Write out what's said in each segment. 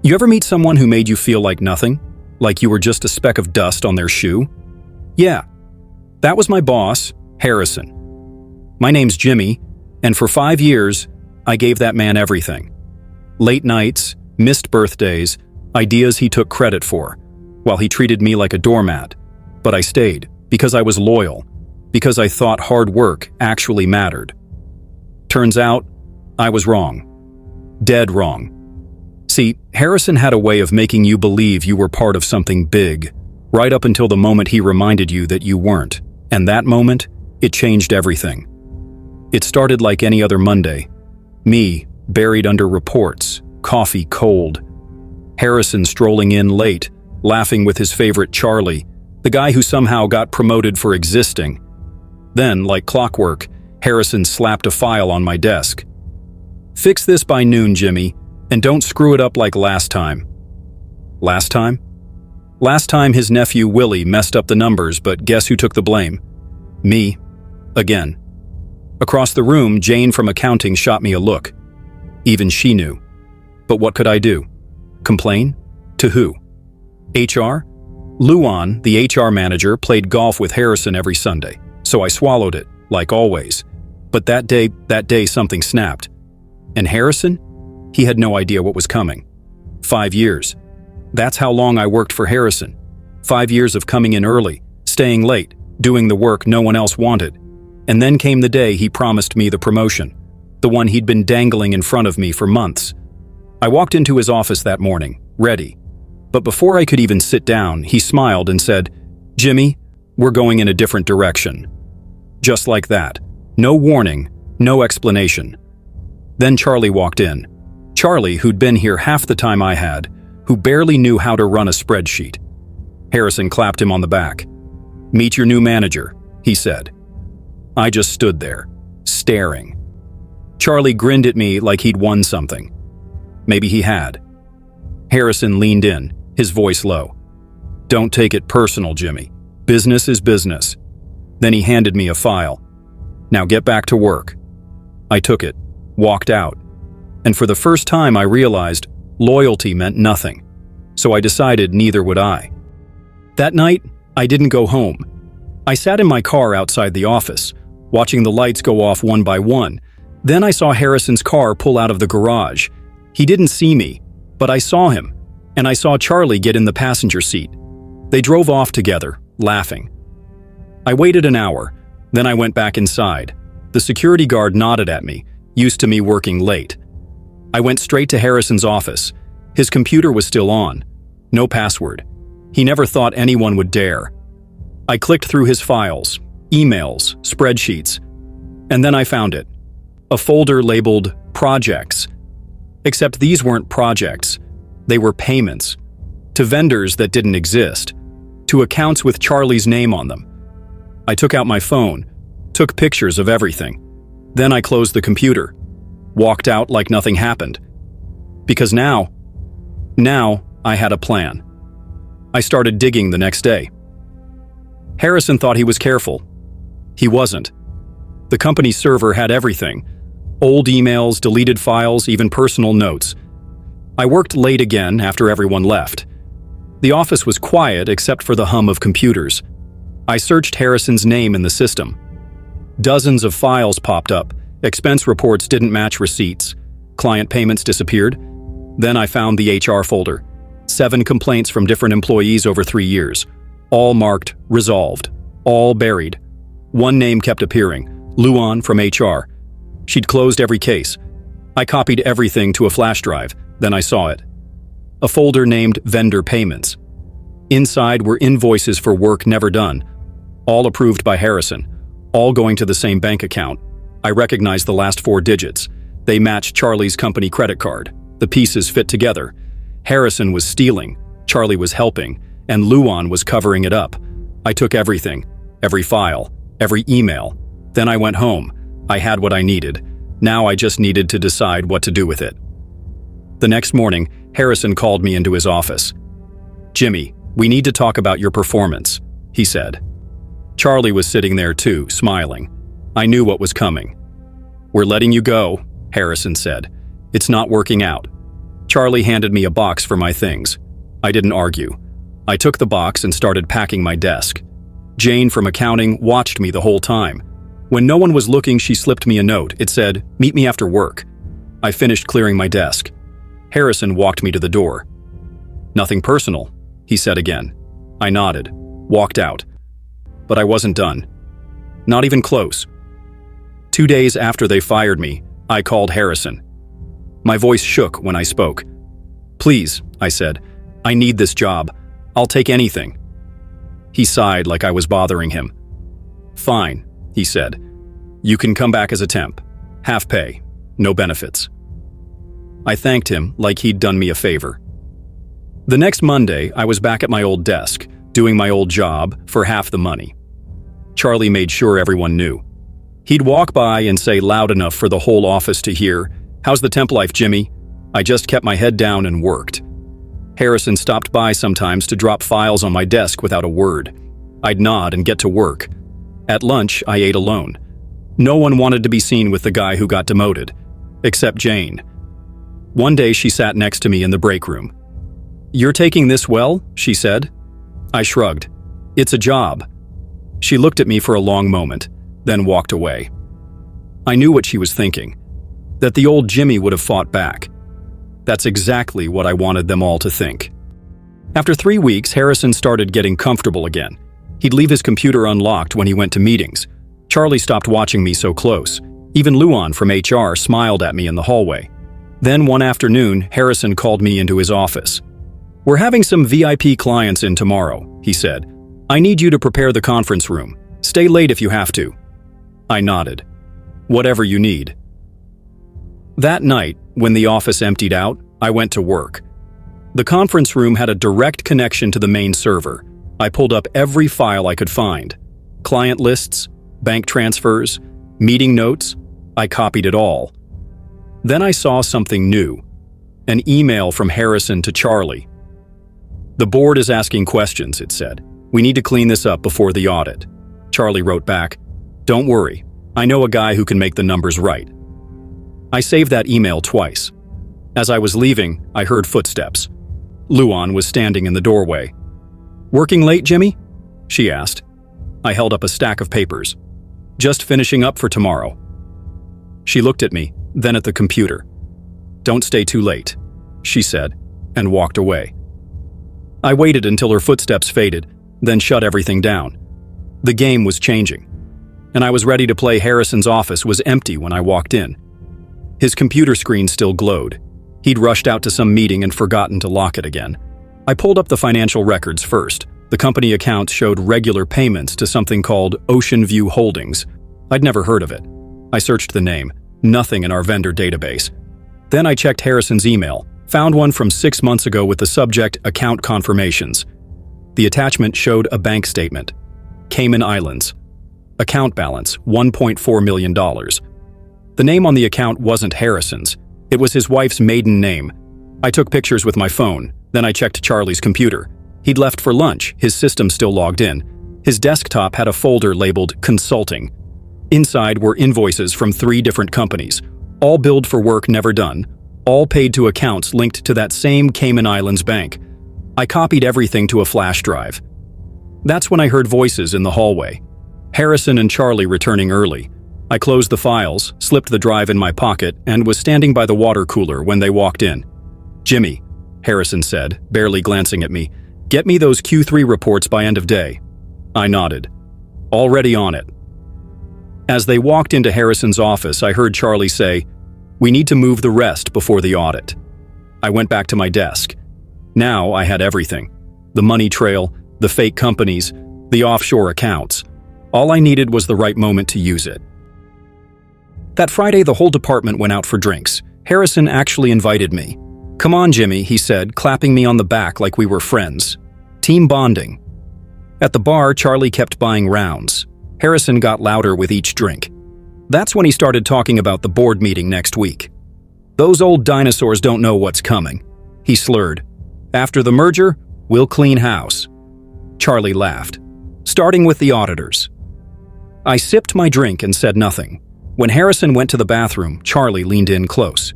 You ever meet someone who made you feel like nothing? Like you were just a speck of dust on their shoe? Yeah, that was my boss, Harrison. My name's Jimmy, and for 5 years, I gave that man everything. Late nights, missed birthdays, ideas he took credit for, while he treated me like a doormat. But I stayed, because I was loyal, because I thought hard work actually mattered. Turns out, I was wrong. Dead wrong. See, Harrison had a way of making you believe you were part of something big, right up until the moment he reminded you that you weren't. And that moment, it changed everything. It started like any other Monday. Me, buried under reports, coffee cold. Harrison strolling in late, laughing with his favorite Charlie, the guy who somehow got promoted for existing. Then, like clockwork, Harrison slapped a file on my desk. "Fix this by noon, Jimmy, and don't screw it up like last time." Last time? Last time his nephew Willie messed up the numbers, but guess who took the blame? Me. Again. Across the room, Jane from accounting shot me a look. Even she knew. But what could I do? Complain? To who? HR? Luan, the HR manager, played golf with Harrison every Sunday, so I swallowed it, like always. But that day something snapped. And Harrison? He had no idea what was coming. 5 years. That's how long I worked for Harrison. 5 years of coming in early, staying late, doing the work no one else wanted. And then came the day he promised me the promotion, the one he'd been dangling in front of me for months. I walked into his office that morning, ready. But before I could even sit down, he smiled and said, "Jimmy, we're going in a different direction." Just like that. No warning, no explanation. Then Charlie walked in. Charlie, who'd been here half the time I had, who barely knew how to run a spreadsheet. Harrison clapped him on the back. "Meet your new manager," he said. I just stood there, staring. Charlie grinned at me like he'd won something. Maybe he had. Harrison leaned in, his voice low. "Don't take it personal, Jimmy. Business is business." Then he handed me a file. "Now get back to work." I took it, walked out. And for the first time I realized loyalty meant nothing. So I decided neither would I. That night, I didn't go home. I sat in my car outside the office, watching the lights go off one by one. Then I saw Harrison's car pull out of the garage. He didn't see me, but I saw him, and I saw Charlie get in the passenger seat. They drove off together, laughing. I waited an hour, then I went back inside. The security guard nodded at me, used to me working late. I went straight to Harrison's office. His computer was still on. No password. He never thought anyone would dare. I clicked through his files, emails, spreadsheets, and then I found it. A folder labeled Projects. Except these weren't projects. They were payments. To vendors that didn't exist. To accounts with Charlie's name on them. I took out my phone, took pictures of everything. Then I closed the computer. Walked out like nothing happened. Because now I had a plan. I started digging the next day. Harrison thought he was careful. He wasn't. The company's server had everything. Old emails, deleted files, even personal notes. I worked late again after everyone left. The office was quiet except for the hum of computers. I searched Harrison's name in the system. Dozens of files popped up. Expense reports didn't match receipts. Client payments disappeared. Then I found the HR folder. 7 complaints from different employees over 3 years. All marked resolved. All buried. One name kept appearing. Luan from HR. She'd closed every case. I copied everything to a flash drive. Then I saw it. A folder named Vendor Payments. Inside were invoices for work never done. All approved by Harrison. All going to the same bank account. I recognized the last 4 digits. They matched Charlie's company credit card. The pieces fit together. Harrison was stealing, Charlie was helping, and Luan was covering it up. I took everything, every file, every email. Then I went home. I had what I needed. Now I just needed to decide what to do with it. The next morning, Harrison called me into his office. "Jimmy, we need to talk about your performance," he said. Charlie was sitting there too, smiling. I knew what was coming. "We're letting you go," Harrison said. "It's not working out." Charlie handed me a box for my things. I didn't argue. I took the box and started packing my desk. Jane from accounting watched me the whole time. When no one was looking, she slipped me a note. It said, "Meet me after work." I finished clearing my desk. Harrison walked me to the door. "Nothing personal," he said again. I nodded, walked out. But I wasn't done. Not even close. 2 days after they fired me, I called Harrison. My voice shook when I spoke. "Please," I said, "I need this job. I'll take anything." He sighed like I was bothering him. "Fine," he said. "You can come back as a temp. Half pay, no benefits." I thanked him like he'd done me a favor. The next Monday, I was back at my old desk, doing my old job for half the money. Charlie made sure everyone knew. He'd walk by and say loud enough for the whole office to hear, "How's the temp life, Jimmy?" I just kept my head down and worked. Harrison stopped by sometimes to drop files on my desk without a word. I'd nod and get to work. At lunch, I ate alone. No one wanted to be seen with the guy who got demoted, except Jane. One day she sat next to me in the break room. "You're taking this well?" she said. I shrugged. "It's a job." She looked at me for a long moment, then walked away. I knew what she was thinking, that the old Jimmy would have fought back. That's exactly what I wanted them all to think. After 3 weeks, Harrison started getting comfortable again. He'd leave his computer unlocked when he went to meetings. Charlie stopped watching me so close. Even Luan from HR smiled at me in the hallway. Then one afternoon, Harrison called me into his office. "We're having some VIP clients in tomorrow," he said. "I need you to prepare the conference room. Stay late if you have to." I nodded. "Whatever you need." That night, when the office emptied out, I went to work. The conference room had a direct connection to the main server. I pulled up every file I could find. Client lists, bank transfers, meeting notes. I copied it all. Then I saw something new. An email from Harrison to Charlie. "The board is asking questions," it said. "We need to clean this up before the audit." Charlie wrote back, "Don't worry. I know a guy who can make the numbers right." I saved that email twice. As I was leaving, I heard footsteps. Luan was standing in the doorway. "Working late, Jimmy?" she asked. I held up a stack of papers. "Just finishing up for tomorrow." She looked at me, then at the computer. "Don't stay too late," she said, and walked away. I waited until her footsteps faded, then shut everything down. The game was changing, and I was ready to play. Harrison's office was empty when I walked in. His computer screen still glowed. He'd rushed out to some meeting and forgotten to lock it again. I pulled up the financial records first. The company accounts showed regular payments to something called Ocean View Holdings. I'd never heard of it. I searched the name. Nothing in our vendor database. Then I checked Harrison's email, found one from 6 months ago with the subject Account Confirmations. The attachment showed a bank statement. Cayman Islands. Account balance, $1.4 million. The name on the account wasn't Harrison's. It was his wife's maiden name. I took pictures with my phone, then I checked Charlie's computer. He'd left for lunch, his system still logged in. His desktop had a folder labeled Consulting. Inside were invoices from 3 different companies, all billed for work never done, all paid to accounts linked to that same Cayman Islands bank. I copied everything to a flash drive. That's when I heard voices in the hallway. Harrison and Charlie returning early. I closed the files, slipped the drive in my pocket, and was standing by the water cooler when they walked in. "Jimmy," Harrison said, barely glancing at me, "get me those Q3 reports by end of day." I nodded. "Already on it." As they walked into Harrison's office, I heard Charlie say, "We need to move the rest before the audit." I went back to my desk. Now I had everything. The money trail, the fake companies, the offshore accounts. All I needed was the right moment to use it. That Friday, the whole department went out for drinks. Harrison actually invited me. "Come on, Jimmy," he said, clapping me on the back like we were friends. Team bonding. At the bar, Charlie kept buying rounds. Harrison got louder with each drink. That's when he started talking about the board meeting next week. "Those old dinosaurs don't know what's coming," he slurred. "After the merger, we'll clean house." Charlie laughed. "Starting with the auditors." I sipped my drink and said nothing. When Harrison went to the bathroom, Charlie leaned in close.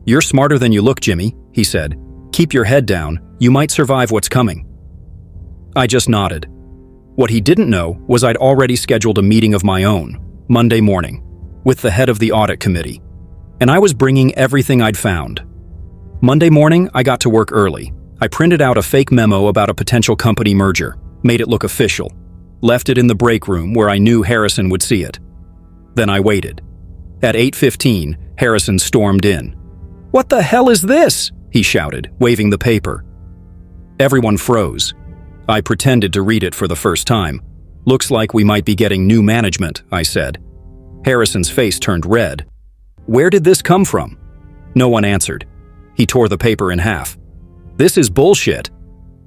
"You're smarter than you look, Jimmy," he said. "Keep your head down. You might survive what's coming." I just nodded. What he didn't know was I'd already scheduled a meeting of my own, Monday morning, with the head of the audit committee, and I was bringing everything I'd found. Monday morning, I got to work early. I printed out a fake memo about a potential company merger, made it look official, left it in the break room where I knew Harrison would see it. Then I waited. At 8:15, Harrison stormed in. "What the hell is this?" he shouted, waving the paper. Everyone froze. I pretended to read it for the first time. "Looks like we might be getting new management," I said. Harrison's face turned red. "Where did this come from?" No one answered. He tore the paper in half. "This is bullshit."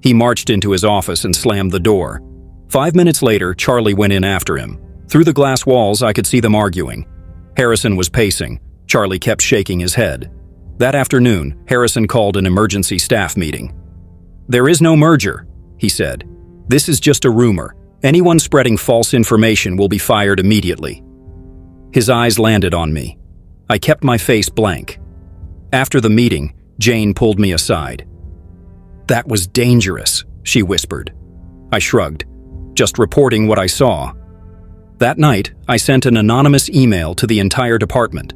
He marched into his office and slammed the door. 5 minutes later, Charlie went in after him. Through the glass walls, I could see them arguing. Harrison was pacing. Charlie kept shaking his head. That afternoon, Harrison called an emergency staff meeting. "There is no merger," he said. "This is just a rumor. Anyone spreading false information will be fired immediately." His eyes landed on me. I kept my face blank. After the meeting, Jane pulled me aside. "That was dangerous," she whispered. I shrugged, just reporting what I saw. That night, I sent an anonymous email to the entire department.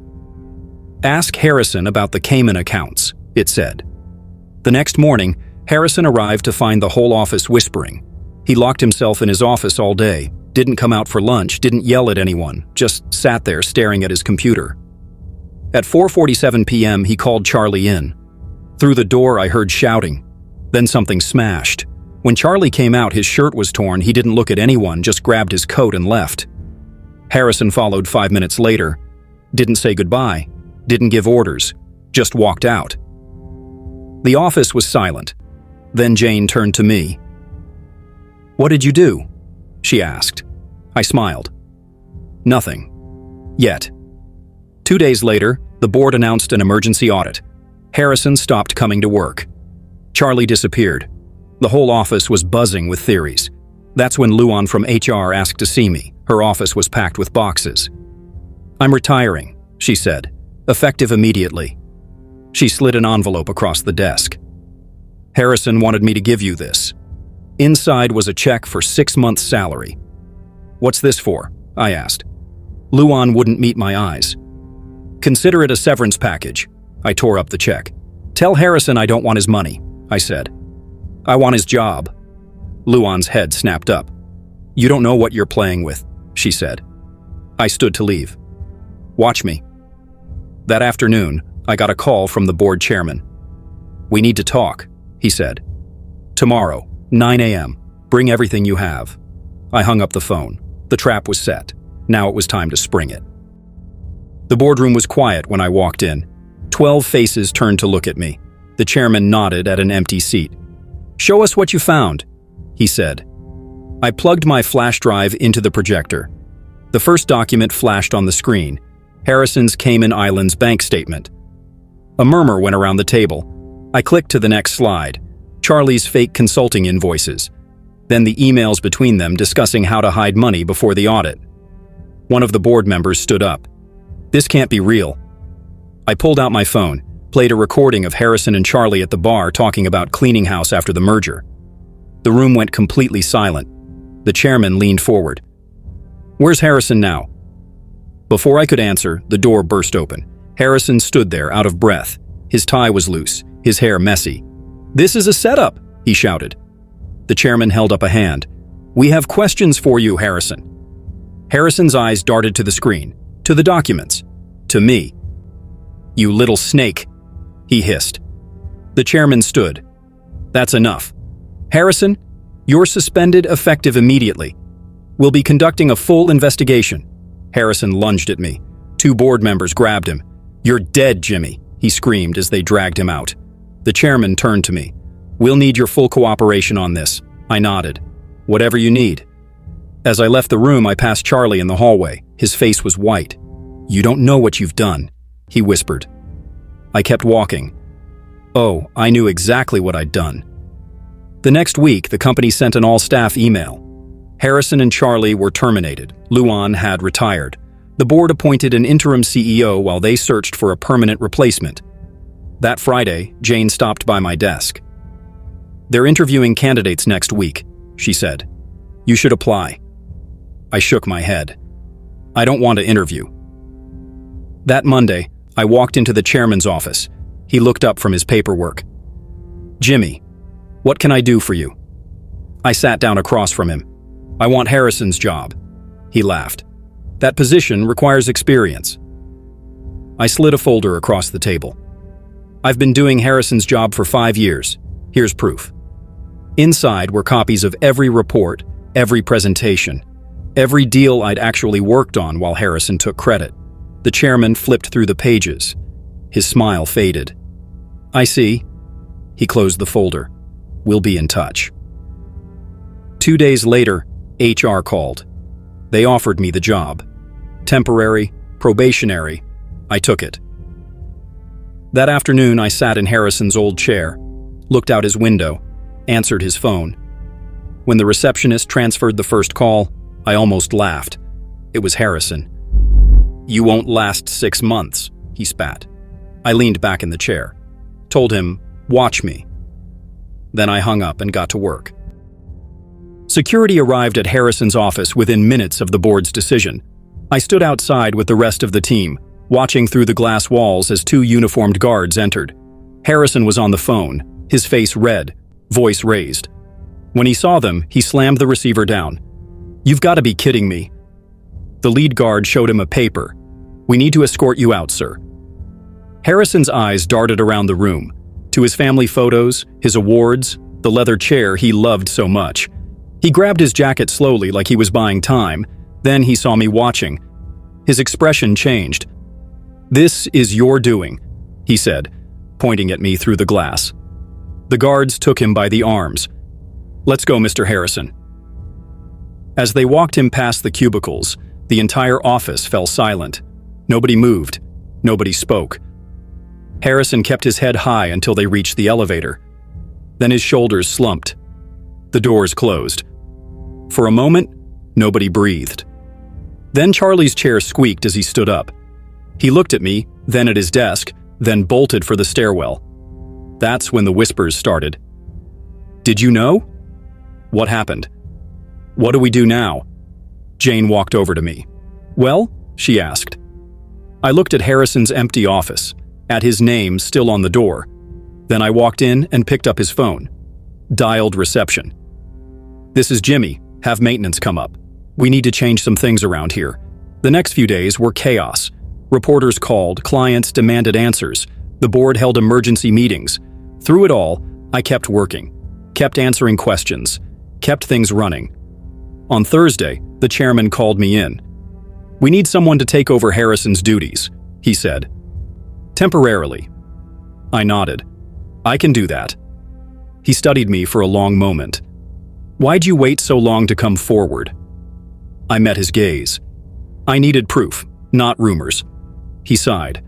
"Ask Harrison about the Cayman accounts," it said. The next morning, Harrison arrived to find the whole office whispering. He locked himself in his office all day, didn't come out for lunch, didn't yell at anyone, just sat there staring at his computer. At 4:47 p.m., he called Charlie in. Through the door, I heard shouting. Then something smashed. When Charlie came out, his shirt was torn. He didn't look at anyone, just grabbed his coat and left. Harrison followed 5 minutes later. Didn't say goodbye, didn't give orders, just walked out. The office was silent. Then Jane turned to me. "What did you do?" she asked. I smiled. "Nothing. Yet." 2 days later, the board announced an emergency audit. Harrison stopped coming to work. Charlie disappeared. The whole office was buzzing with theories. That's when Luan from HR asked to see me. Her office was packed with boxes. "I'm retiring," she said, effective immediately. She slid an envelope across the desk. "Harrison wanted me to give you this." Inside was a check for 6 months' salary. "What's this for?" I asked. Luan wouldn't meet my eyes. "Consider it a severance package." I tore up the check. "Tell Harrison I don't want his money," I said. "I want his job." Luan's head snapped up. "You don't know what you're playing with," she said. I stood to leave. "Watch me." That afternoon, I got a call from the board chairman. "We need to talk," he said. "Tomorrow, 9 a.m. Bring everything you have." I hung up the phone. The trap was set. Now it was time to spring it. The boardroom was quiet when I walked in. 12 faces turned to look at me. The chairman nodded at an empty seat. "Show us what you found," he said. I plugged my flash drive into the projector. The first document flashed on the screen, Harrison's Cayman Islands bank statement. A murmur went around the table. I clicked to the next slide, Charlie's fake consulting invoices, then the emails between them discussing how to hide money before the audit. One of the board members stood up. "This can't be real." I pulled out my phone, played a recording of Harrison and Charlie at the bar talking about cleaning house after the merger. The room went completely silent. The chairman leaned forward. "Where's Harrison now?" Before I could answer, the door burst open. Harrison stood there, out of breath. His tie was loose, his hair messy. "This is a setup," he shouted. The chairman held up a hand. "We have questions for you, Harrison." Harrison's eyes darted to the screen, to the documents, to me. "You little snake," he hissed. The chairman stood. "That's enough. Harrison, you're suspended effective immediately. We'll be conducting a full investigation." Harrison lunged at me. 2 board members grabbed him. "You're dead, Jimmy," he screamed as they dragged him out. The chairman turned to me. "We'll need your full cooperation on this." I nodded. "Whatever you need." As I left the room, I passed Charlie in the hallway. His face was white. "You don't know what you've done," he whispered. I kept walking. Oh, I knew exactly what I'd done. The next week, the company sent an all-staff email. Harrison and Charlie were terminated. Luan had retired. The board appointed an interim CEO while they searched for a permanent replacement. That Friday, Jane stopped by my desk. "They're interviewing candidates next week," she said. "You should apply." I shook my head. "I don't want to interview." That Monday, I walked into the chairman's office. He looked up from his paperwork. "Jimmy, what can I do for you?" I sat down across from him. "I want Harrison's job." He laughed. "That position requires experience." I slid a folder across the table. "I've been doing Harrison's job for 5 years. Here's proof." Inside were copies of every report, every presentation, every deal I'd actually worked on while Harrison took credit. The chairman flipped through the pages. His smile faded. "I see." He closed the folder. "We'll be in touch." 2 days later, HR called. They offered me the job. Temporary, probationary, I took it. That afternoon, I sat in Harrison's old chair, looked out his window, answered his phone. When the receptionist transferred the first call, I almost laughed. It was Harrison. "You won't last 6 months, he spat. I leaned back in the chair, told him, "Watch me." Then I hung up and got to work. Security arrived at Harrison's office within minutes of the board's decision. I stood outside with the rest of the team, watching through the glass walls as 2 uniformed guards entered. Harrison was on the phone, his face red, voice raised. When he saw them, he slammed the receiver down. "You've got to be kidding me." The lead guard showed him a paper. "We need to escort you out, sir." Harrison's eyes darted around the room, to his family photos, his awards, the leather chair he loved so much. He grabbed his jacket slowly like he was buying time. Then he saw me watching. His expression changed. "This is your doing," he said, pointing at me through the glass. The guards took him by the arms. "Let's go, Mr. Harrison." As they walked him past the cubicles, the entire office fell silent. Nobody moved. Nobody spoke. Harrison kept his head high until they reached the elevator. Then his shoulders slumped. The doors closed. For a moment, nobody breathed. Then Charlie's chair squeaked as he stood up. He looked at me, then at his desk, then bolted for the stairwell. That's when the whispers started. "Did you know?" "What happened?" "What do we do now?" Jane walked over to me. "Well?" she asked. I looked at Harrison's empty office, at his name still on the door. Then I walked in and picked up his phone. Dialed reception. "This is Jimmy. Have maintenance come up. We need to change some things around here." The next few days were chaos. Reporters called, clients demanded answers. The board held emergency meetings. Through it all, I kept working, kept answering questions, kept things running. On Thursday, the chairman called me in. "We need someone to take over Harrison's duties," he said. "Temporarily." I nodded. "I can do that." He studied me for a long moment. "Why'd you wait so long to come forward?" I met his gaze. "I needed proof, not rumors." He sighed.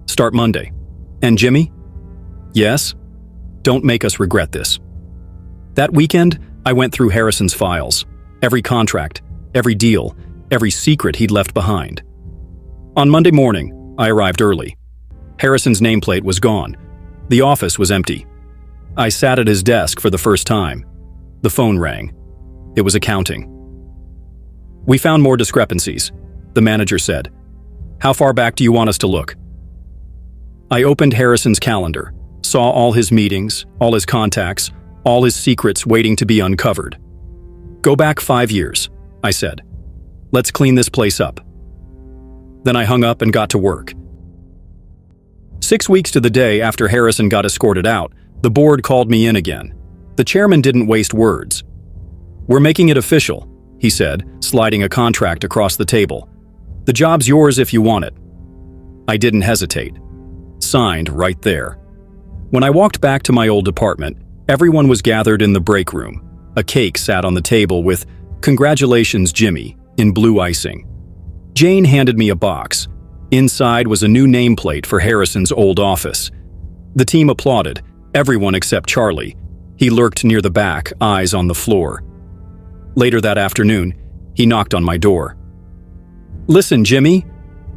"Start Monday." "And Jimmy?" "Yes?" "Don't make us regret this." That weekend, I went through Harrison's files. Every contract, every deal, every secret he'd left behind. On Monday morning, I arrived early. Harrison's nameplate was gone. The office was empty. I sat at his desk for the first time. The phone rang. It was accounting. "We found more discrepancies," the manager said. "How far back do you want us to look?" I opened Harrison's calendar, saw all his meetings, all his contacts, all his secrets waiting to be uncovered. "Go back 5 years," I said. "Let's clean this place up." Then I hung up and got to work. 6 weeks to the day after Harrison got escorted out, the board called me in again. The chairman didn't waste words. "We're making it official," he said, sliding a contract across the table. "The job's yours if you want it." I didn't hesitate. Signed right there. When I walked back to my old apartment, everyone was gathered in the break room. A cake sat on the table with "Congratulations, Jimmy" in blue icing. Jane handed me a box. Inside was a new nameplate for Harrison's old office. The team applauded, everyone except Charlie. He lurked near the back, eyes on the floor. Later that afternoon, he knocked on my door. "Listen, Jimmy,"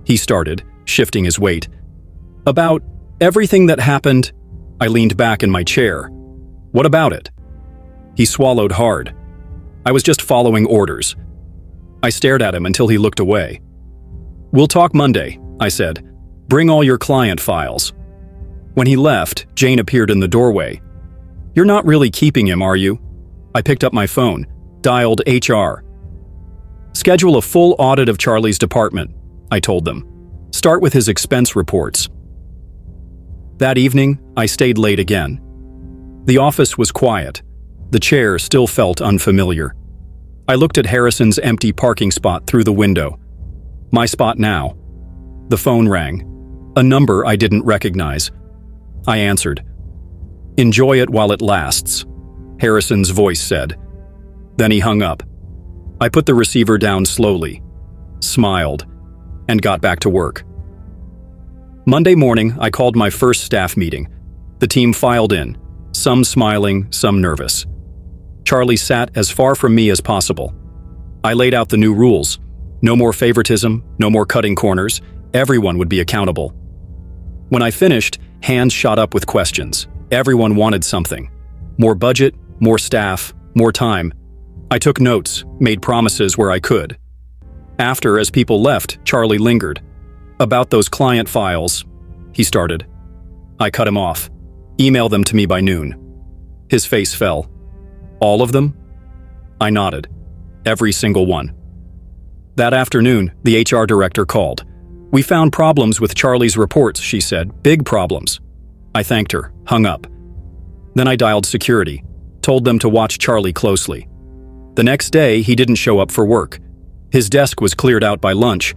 he started, shifting his weight. "About Everything that happened, I leaned back in my chair. What about it? He swallowed hard. I was just following orders. I stared at him until he looked away. We'll talk Monday, I said. Bring all your client files. When he left, Jane appeared in the doorway. You're not really keeping him, are you? I picked up my phone, dialed HR. Schedule a full audit of Charlie's department, I told them. Start with his expense reports. That evening, I stayed late again. The office was quiet. The chair still felt unfamiliar. I looked at Harrison's empty parking spot through the window. My spot now. The phone rang. A number I didn't recognize. I answered. Enjoy it while it lasts, Harrison's voice said. Then he hung up. I put the receiver down slowly, smiled, and got back to work. Monday morning, I called my first staff meeting. The team filed in, some smiling, some nervous. Charlie sat as far from me as possible. I laid out the new rules. No more favoritism, no more cutting corners. Everyone would be accountable. When I finished, hands shot up with questions. Everyone wanted something. More budget, more staff, more time. I took notes, made promises where I could. After, as people left, Charlie lingered. About those client files, he started. I cut him off. Email them to me by noon. His face fell. All of them? I nodded. Every single one. That afternoon, the HR director called. We found problems with Charlie's reports, she said. Big problems. I thanked her, hung up. Then I dialed security, told them to watch Charlie closely. The next day, he didn't show up for work. His desk was cleared out by lunch.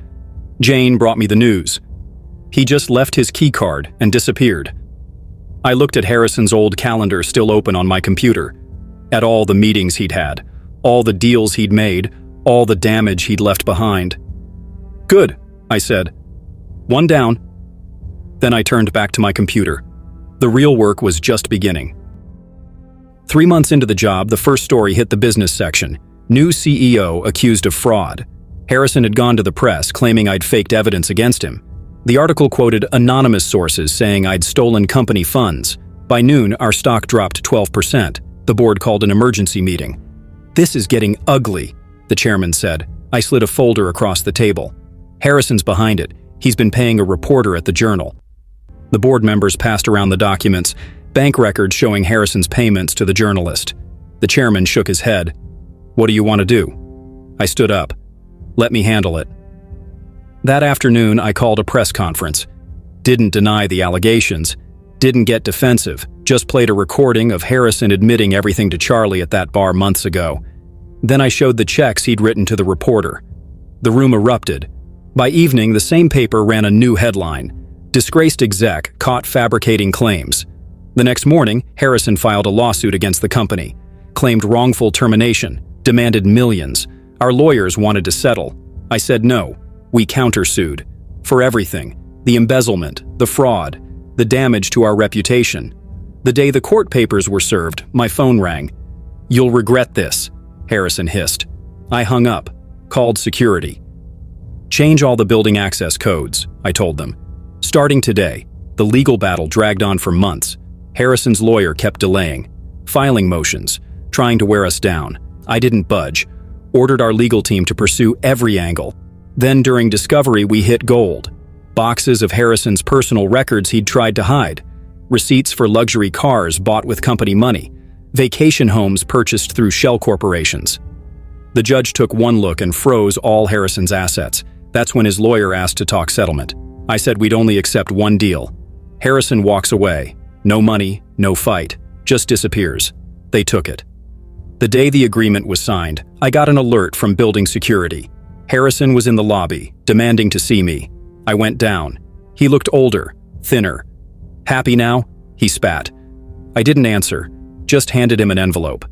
Jane brought me the news. He just left his key card and disappeared. I looked at Harrison's old calendar still open on my computer, at all the meetings he'd had, all the deals he'd made, all the damage he'd left behind. Good, I said. One down. Then I turned back to my computer. The real work was just beginning. 3 months into the job, the first story hit the business section. New CEO accused of fraud. Harrison had gone to the press claiming I'd faked evidence against him. The article quoted anonymous sources saying I'd stolen company funds. By noon, our stock dropped 12%. The board called an emergency meeting. This is getting ugly, the chairman said. I slid a folder across the table. Harrison's behind it. He's been paying a reporter at the Journal. The board members passed around the documents, bank records showing Harrison's payments to the journalist. The chairman shook his head. What do you want to do? I stood up. Let me handle it. That afternoon, I called a press conference. Didn't deny the allegations. Didn't get defensive. Just played a recording of Harrison admitting everything to Charlie at that bar months ago. Then I showed the checks he'd written to the reporter. The room erupted. By evening, the same paper ran a new headline. Disgraced exec caught fabricating claims. The next morning, Harrison filed a lawsuit against the company, claimed wrongful termination, demanded millions. Our lawyers wanted to settle. I said no. We countersued. For everything. The embezzlement, the fraud, the damage to our reputation. The day the court papers were served, my phone rang. You'll regret this, Harrison hissed. I hung up, called security. Change all the building access codes, I told them. Starting today, the legal battle dragged on for months. Harrison's lawyer kept delaying, filing motions, trying to wear us down. I didn't budge, ordered our legal team to pursue every angle. Then during discovery, we hit gold. Boxes of Harrison's personal records he'd tried to hide. Receipts for luxury cars bought with company money. Vacation homes purchased through shell corporations. The judge took one look and froze all Harrison's assets. That's when his lawyer asked to talk settlement. I said we'd only accept one deal. Harrison walks away. No money, no fight. Just disappears. They took it. The day the agreement was signed, I got an alert from building security. Harrison was in the lobby, demanding to see me. I went down. He looked older, thinner. Happy now? He spat. I didn't answer, just handed him an envelope.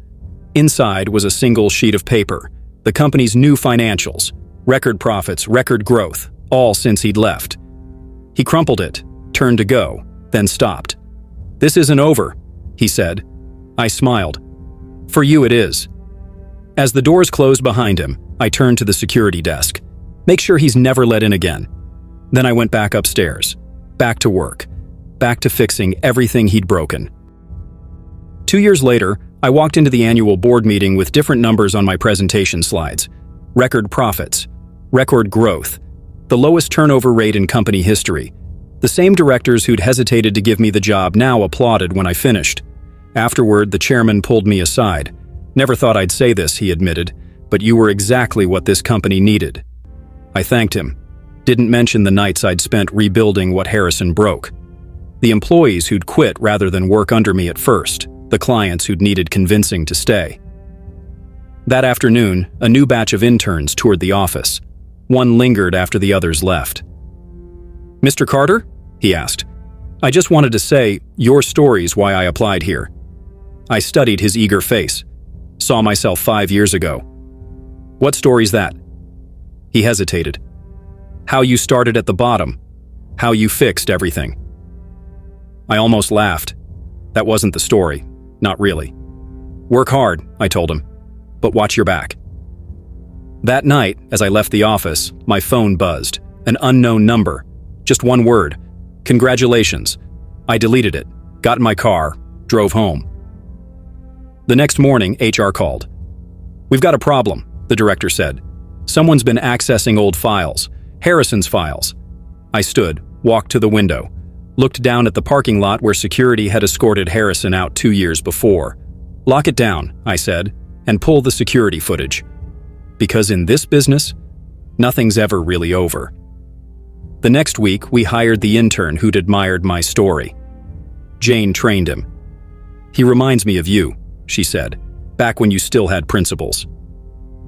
Inside was a single sheet of paper, the company's new financials, record profits, record growth, all since he'd left. He crumpled it, turned to go, then stopped. This isn't over, he said. I smiled. For you it is. As the doors closed behind him, I turned to the security desk. Make sure he's never let in again. Then I went back upstairs, back to work. back to fixing everything he'd broken. 2 years later, I walked into the annual board meeting with different numbers on my presentation slides. Record profits, record growth, the lowest turnover rate in company history. The same directors who'd hesitated to give me the job now applauded when I finished. Afterward, the chairman pulled me aside. "Never thought I'd say this," he admitted, "but you were exactly what this company needed." I thanked him. Didn't mention the nights I'd spent rebuilding what Harrison broke. The employees who'd quit rather than work under me at first. The clients who'd needed convincing to stay. That afternoon, a new batch of interns toured the office. One lingered after the others left. "Mr. Carter?" he asked. "I just wanted to say, your story's why I applied here." I studied his eager face. Saw myself 5 years ago. "What story's that?" He hesitated. "How you started at the bottom. How you fixed everything." I almost laughed. That wasn't the story. Not really. "Work hard," I told him, "but watch your back." That night, as I left the office, my phone buzzed. An unknown number. Just one word. "Congratulations." I deleted it, got in my car, drove home. The next morning, HR called. "We've got a problem," the director said. "Someone's been accessing old files. Harrison's files." I stood, walked to the window, looked down at the parking lot where security had escorted Harrison out 2 years before. "Lock it down," I said, "and pull the security footage. Because in this business, nothing's ever really over." The next week, we hired the intern who'd admired my story. Jane trained him. "He reminds me of you," she said, "back when you still had principles."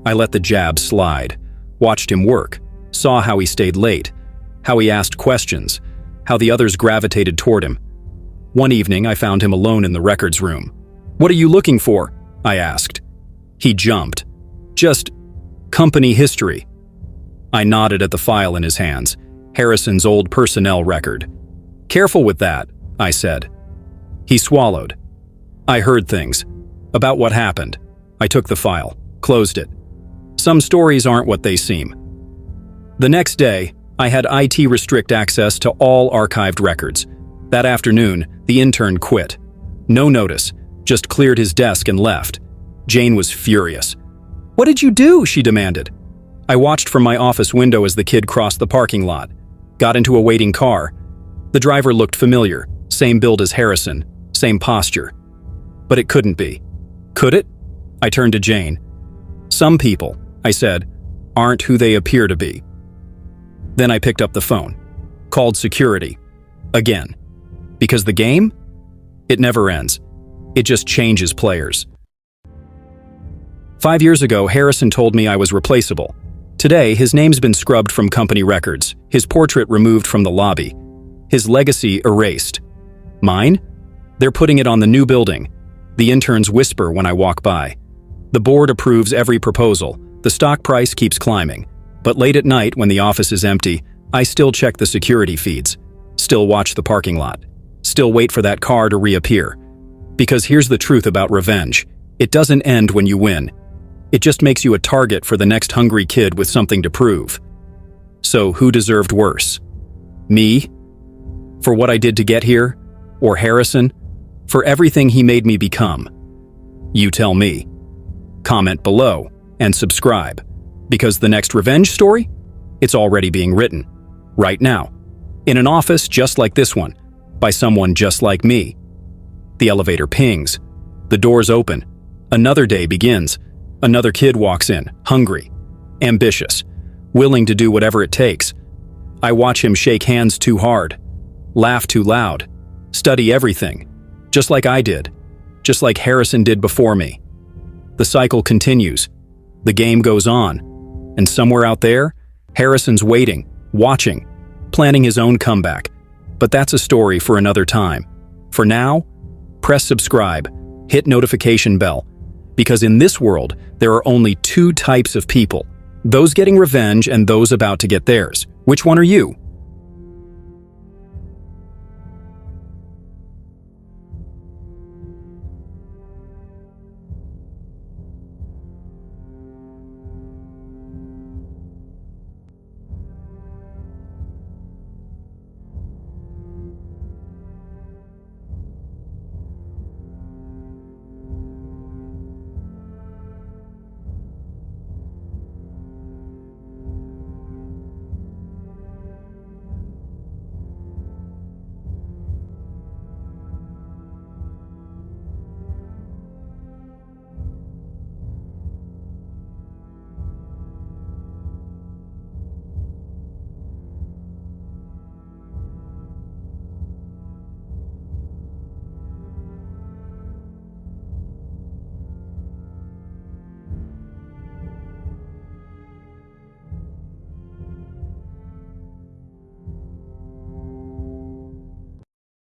I let the jab slide, watched him work, saw how he stayed late, how he asked questions, how the others gravitated toward him. One evening, I found him alone in the records room. "What are you looking for?" I asked. He jumped. "Just company history." I nodded at the file in his hands, Harrison's old personnel record. "Careful with that," I said. He swallowed. "I heard things. About what happened." I took the file, closed it. Some stories aren't what they seem. The next day, I had IT restrict access to all archived records. That afternoon, the intern quit. No notice, just cleared his desk and left. Jane was furious. "What did you do?" she demanded. I watched from my office window as the kid crossed the parking lot, got into a waiting car. The driver looked familiar, same build as Harrison, same posture. But it couldn't be. Could it? I turned to Jane. "Some people," I said, "aren't who they appear to be." Then I picked up the phone, called security. Again. Because the game? It never ends. It just changes players. 5 years ago, Harrison told me I was replaceable. Today, his name's been scrubbed from company records, his portrait removed from the lobby, his legacy erased. Mine? They're putting it on the new building. The interns whisper when I walk by. The board approves every proposal. The stock price keeps climbing. But late at night, when the office is empty, I still check the security feeds, still watch the parking lot, still wait for that car to reappear. Because here's the truth about revenge. It doesn't end when you win. It just makes you a target for the next hungry kid with something to prove. So who deserved worse? Me? For what I did to get here? Or Harrison? For everything he made me become? You tell me. Comment below and subscribe. Because the next revenge story? It's already being written. Right now. In an office just like this one. By someone just like me. The elevator pings. The doors open. Another day begins. Another kid walks in, hungry, ambitious, willing to do whatever it takes. I watch him shake hands too hard, laugh too loud, study everything, just like I did, just like Harrison did before me. The cycle continues. The game goes on. And somewhere out there, Harrison's waiting, watching, planning his own comeback. But that's a story for another time. For now, press subscribe, hit notification bell, because in this world, there are only 2 types of people, those getting revenge and those about to get theirs. Which one are you?